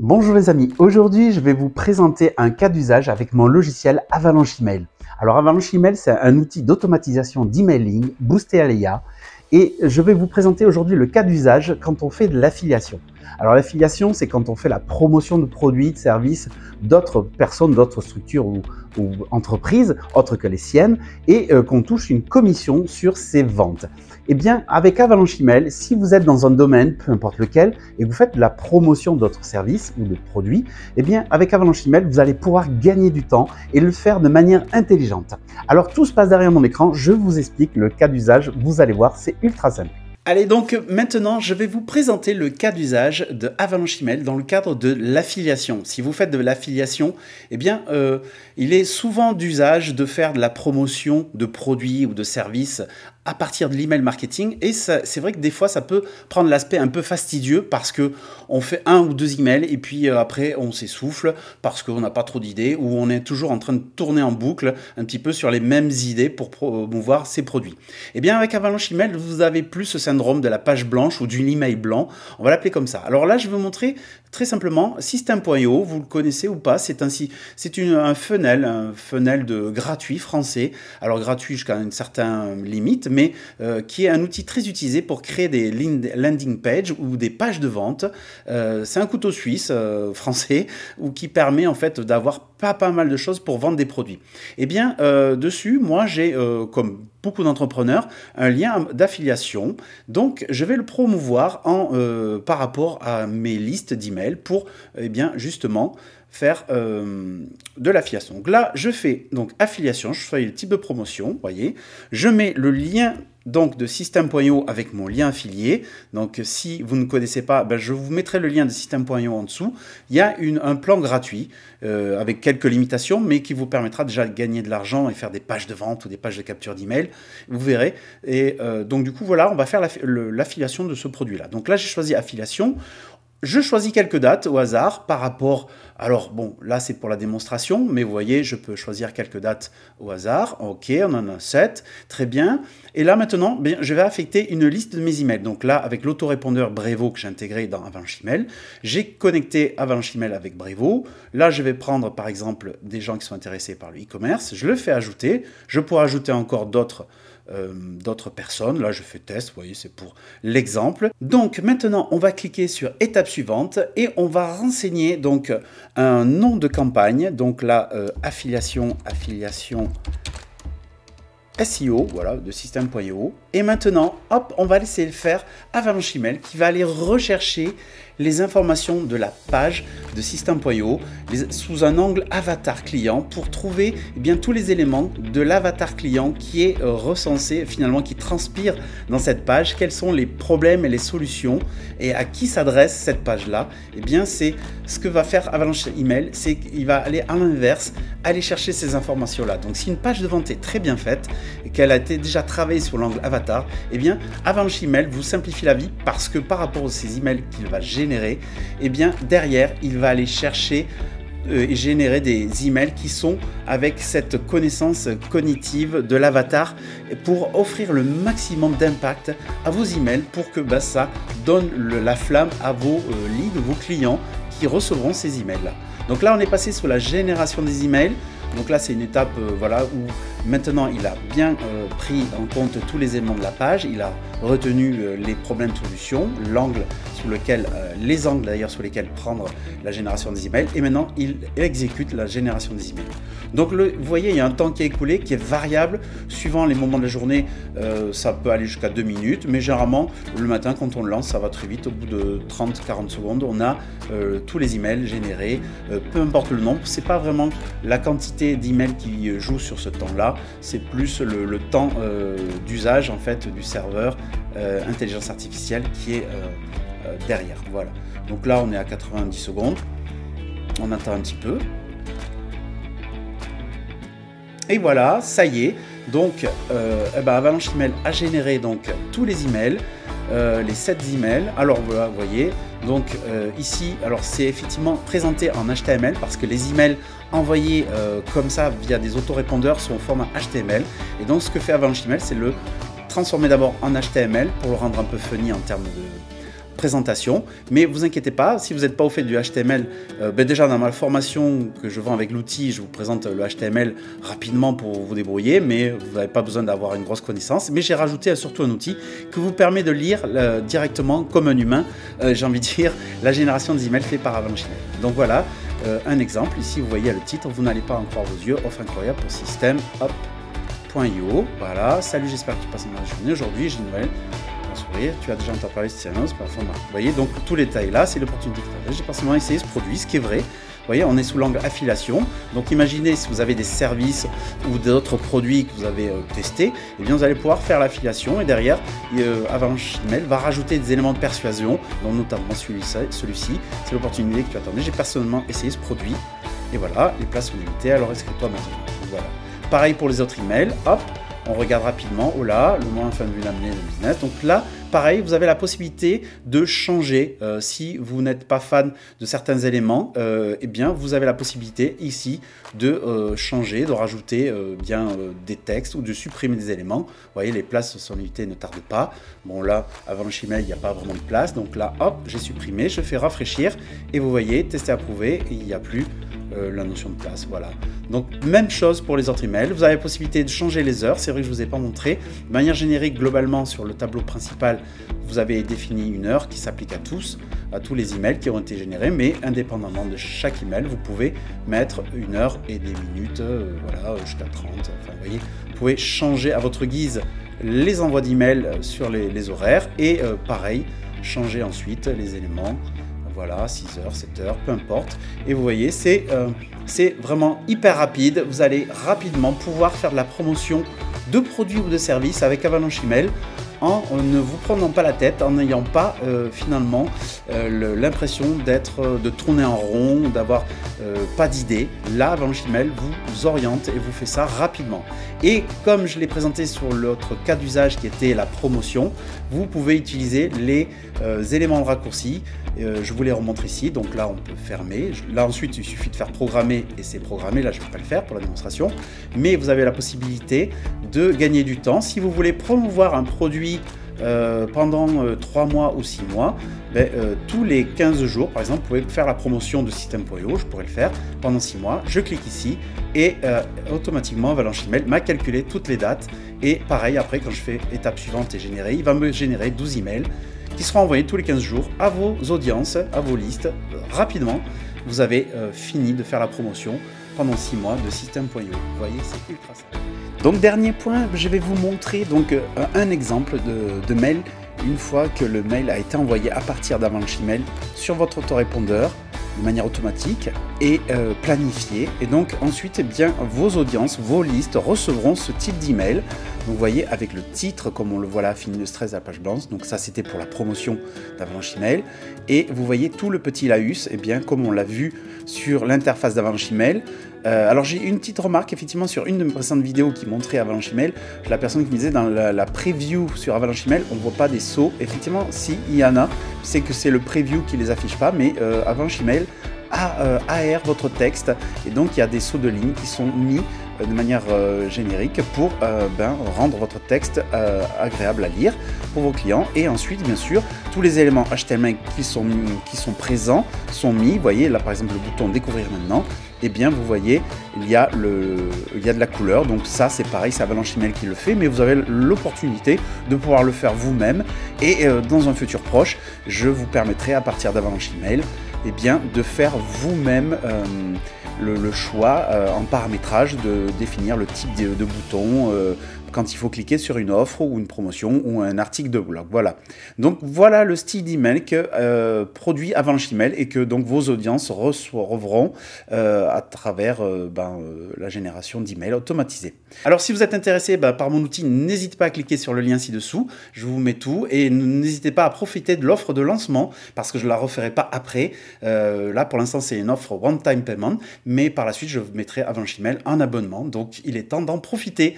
Bonjour les amis, aujourd'hui je vais vous présenter un cas d'usage avec mon logiciel Avalanche Email. Alors Avalanche Email, c'est un outil d'automatisation d'emailing boosté à l'IA et je vais vous présenter aujourd'hui le cas d'usage quand on fait de l'affiliation. Alors l'affiliation, c'est quand on fait la promotion de produits, de services d'autres personnes, d'autres structures ou entreprises autres que les siennes et qu'on touche une commission sur ces ventes. Eh bien, avec Avalanche Email, si vous êtes dans un domaine, peu importe lequel, et que vous faites de la promotion d'autres services ou de produits, eh bien, avec Avalanche Email, vous allez pouvoir gagner du temps et le faire de manière intelligente. Alors, tout se passe derrière mon écran. Je vous explique le cas d'usage. Vous allez voir, c'est ultra simple. Allez, donc maintenant, je vais vous présenter le cas d'usage de Avalanche Email dans le cadre de l'affiliation. Si vous faites de l'affiliation, eh bien, il est souvent d'usage de faire de la promotion de produits ou de services à partir de l'email marketing. Et c'est vrai que des fois, ça peut prendre l'aspect un peu fastidieux parce qu'on fait un ou deux emails et puis après, on s'essouffle parce qu'on n'a pas trop d'idées ou on est toujours en train de tourner en boucle un petit peu sur les mêmes idées pour promouvoir ces produits. Eh bien, avec Avalanche Email, vous avez plus ce syndrome de la page blanche ou du email blanc. On va l'appeler comme ça. Alors là, je vais vous montrer très simplement System.io. Vous le connaissez ou pas? C'est un funnel gratuit français. Alors gratuit jusqu'à une certaine limite, mais qui est un outil très utilisé pour créer des landing pages ou des pages de vente. C'est un couteau suisse français ou qui permet en fait d'avoir pas mal de choses pour vendre des produits. Eh bien, dessus, moi, j'ai, comme beaucoup d'entrepreneurs, un lien d'affiliation. Donc, je vais le promouvoir par rapport à mes listes d'emails pour, eh bien, justement, faire de l'affiliation. Donc là, je fais donc affiliation, je choisis le type de promotion, vous voyez. Je mets le lien donc de System.io avec mon lien affilié. Donc si vous ne connaissez pas, ben, je vous mettrai le lien de System.io en dessous. Il y a un plan gratuit avec quelques limitations, mais qui vous permettra déjà de gagner de l'argent et faire des pages de vente ou des pages de capture d'email. Vous verrez. Et donc du coup, voilà, on va faire l'affiliation de ce produit-là. Donc là, j'ai choisi affiliation. Je choisis quelques dates au hasard par rapport... Alors bon, là c'est pour la démonstration, mais vous voyez, je peux choisir quelques dates au hasard. Ok, on en a 7, très bien. Et là maintenant, bien, je vais affecter une liste de mes emails. Donc là, avec l'autorépondeur Brevo que j'ai intégré dans Avalanche Email, j'ai connecté Avalanche Email avec Brevo. Là, je vais prendre par exemple des gens qui sont intéressés par le e-commerce. Je le fais ajouter. Je pourrais ajouter encore d'autres personnes. Là, je fais test, vous voyez, c'est pour l'exemple. Donc, maintenant, on va cliquer sur étape suivante et on va renseigner donc un nom de campagne. Donc là, affiliation SEO, voilà, de System.io. Et maintenant, hop, on va laisser le faire Avalanche Email qui va aller rechercher les informations de la page de System.io sous un angle avatar client pour trouver eh bien, tous les éléments de l'avatar client qui est recensé, finalement, qui transpire dans cette page. Quels sont les problèmes et les solutions et à qui s'adresse cette page-là? Eh bien, c'est ce que va faire Avalanche Email, c'est qu'il va aller à l'inverse, aller chercher ces informations-là. Donc, si une page de vente est très bien faite et qu'elle a été déjà travaillée sur l'angle avatar, eh bien, Avalanche Email vous simplifie la vie parce que par rapport à ces emails qu'il va générer, eh bien, derrière, il va aller chercher et générer des emails qui sont avec cette connaissance cognitive de l'avatar pour offrir le maximum d'impact à vos emails pour que ça donne la flamme à vos leads, vos clients qui recevront ces emails-là. Donc là, on est passé sur la génération des emails. Donc là, c'est une étape voilà, où maintenant, il a bien pris en compte tous les éléments de la page. Il a retenu les problèmes solutions, l'angle sur lequel, les angles d'ailleurs sur lesquels prendre la génération des emails. Et maintenant, il exécute la génération des emails. Donc, vous voyez, il y a un temps qui est écoulé, qui est variable. Suivant les moments de la journée, ça peut aller jusqu'à 2 minutes. Mais généralement, le matin, quand on le lance, ça va très vite. Au bout de 30-40 secondes, on a tous les emails générés. Peu importe le nombre, c'est pas vraiment la quantité d'emails qui joue sur ce temps-là. C'est plus le temps d'usage en fait du serveur intelligence artificielle qui est derrière. Voilà. Donc là, on est à 90 secondes. On attend un petit peu. Et voilà, ça y est. Donc, Avalanche Email a généré donc tous les emails, les 7 emails. Alors voilà, vous voyez. Donc ici, alors c'est effectivement présenté en HTML parce que les emails envoyés comme ça via des autorépondeurs sont au format HTML. Et donc ce que fait Avalanche Email, c'est le transformer d'abord en HTML pour le rendre un peu funny en termes présentation. Mais vous inquiétez pas, si vous n'êtes pas au fait du HTML, déjà dans ma formation que je vends avec l'outil, je vous présente le HTML rapidement pour vous débrouiller, mais vous n'avez pas besoin d'avoir une grosse connaissance. Mais j'ai rajouté surtout un outil qui vous permet de lire directement comme un humain, j'ai envie de dire, la génération des emails faits par Avalanche Email. Donc voilà, un exemple. Ici, vous voyez le titre, vous n'allez pas en croire vos yeux, offre incroyable pour système, hop. .io, voilà, salut, j'espère que tu passes une bonne journée. Aujourd'hui, j'ai une nouvelle. Sourire, tu as déjà entendu parler de cette annonce, vous voyez, donc tous les détails là, c'est l'opportunité. J'ai personnellement essayé ce produit, ce qui est vrai. Vous voyez, on est sous l'angle affiliation. Donc imaginez si vous avez des services ou d'autres produits que vous avez testés, et bien vous allez pouvoir faire l'affiliation et derrière, Avalanche Email va rajouter des éléments de persuasion, dont notamment celui-ci. C'est l'opportunité que tu attendais. J'ai personnellement essayé ce produit et voilà, les places sont limitées. Alors inscris-toi maintenant. Donc, voilà. Pareil pour les autres emails, hop, on regarde rapidement, oh là, le mois en fin de vue l'amener de business. Donc là, pareil, vous avez la possibilité de changer. Si vous n'êtes pas fan de certains éléments, eh bien, vous avez la possibilité ici de changer, de rajouter des textes ou de supprimer des éléments. Vous voyez, les places sont limitées, ne tardez pas. Bon là, avant le Gmail, il n'y a pas vraiment de place. Donc là, hop, j'ai supprimé, je fais rafraîchir et vous voyez, tester approuvé, et il n'y a plus la notion de place, voilà. Donc même chose pour les autres emails, vous avez la possibilité de changer les heures, c'est vrai que je ne vous ai pas montré. De manière générique, globalement sur le tableau principal, vous avez défini une heure qui s'applique à tous les emails qui ont été générés, mais indépendamment de chaque email, vous pouvez mettre une heure et des minutes, voilà, jusqu'à 30, enfin vous voyez, vous pouvez changer à votre guise les envois d'emails sur les horaires et pareil, changer ensuite les éléments. Voilà, 6 heures, 7 heures, peu importe. Et vous voyez, c'est vraiment hyper rapide. Vous allez rapidement pouvoir faire de la promotion de produits ou de services avec Avalanche Email en ne vous prenant pas la tête, en n'ayant pas finalement l'impression de tourner en rond, d'avoir pas d'idée. Là, Avalanche Email vous oriente et vous fait ça rapidement. Et comme je l'ai présenté sur l'autre cas d'usage qui était la promotion, vous pouvez utiliser les éléments de raccourci. Je vous les remontre ici, donc là on peut fermer. Là ensuite il suffit de faire programmer et c'est programmé, là je ne vais pas le faire pour la démonstration. Mais vous avez la possibilité de gagner du temps. Si vous voulez promouvoir un produit pendant 3 mois ou 6 mois, tous les 15 jours par exemple, vous pouvez faire la promotion de système.io, je pourrais le faire pendant 6 mois. Je clique ici et automatiquement Avalanche Email m'a calculé toutes les dates. Et pareil, après quand je fais étape suivante et générer, il va me générer 12 emails qui seront envoyés tous les 15 jours à vos audiences, à vos listes. Rapidement, vous avez fini de faire la promotion pendant 6 mois de système.io. Vous voyez, c'est ultra simple. Donc dernier point, je vais vous montrer donc un exemple de mail une fois que le mail a été envoyé à partir d'Avalanche Email sur votre autorépondeur de manière automatique et planifié. Et donc ensuite, eh bien, vos audiences, vos listes recevront ce type d'email. Donc vous voyez avec le titre, comme on le voit là, fini de stress à la page blanche. Donc ça c'était pour la promotion d'Avalanche Email. Et vous voyez tout le petit laïus, eh bien, comme on l'a vu sur l'interface d'Avalanche Email. Alors j'ai une petite remarque effectivement sur une de mes précédentes vidéos qui montrait Avalanche Email. La personne qui me disait dans la preview sur Avalanche Email, on ne voit pas des sauts. Effectivement, si, il y en a. C'est que c'est le preview qui les affiche pas, mais Avalanche Email AR votre texte et donc il y a des sauts de ligne qui sont mis de manière générique pour rendre votre texte agréable à lire pour vos clients. Et ensuite bien sûr tous les éléments HTML qui sont présents sont mis. Vous voyez là par exemple le bouton découvrir maintenant, et bien vous voyez il y a de la couleur, donc ça c'est pareil, c'est Avalanche Email qui le fait, mais vous avez l'opportunité de pouvoir le faire vous-même. Et dans un futur proche, je vous permettrai à partir d'Avalanche Email eh bien, de faire vous-même le choix en paramétrage de définir le type de bouton quand il faut cliquer sur une offre ou une promotion ou un article de blog. Voilà. Donc voilà le style d'email que produit Avalanche Email et que donc vos audiences recevront à travers la génération d'emails automatisés. Alors si vous êtes intéressé par mon outil, n'hésitez pas à cliquer sur le lien ci-dessous. Je vous mets tout et n'hésitez pas à profiter de l'offre de lancement parce que je ne la referai pas après. Là pour l'instant c'est une offre one-time payment, mais par la suite je vous mettrai Avalanche Email en abonnement. Donc il est temps d'en profiter.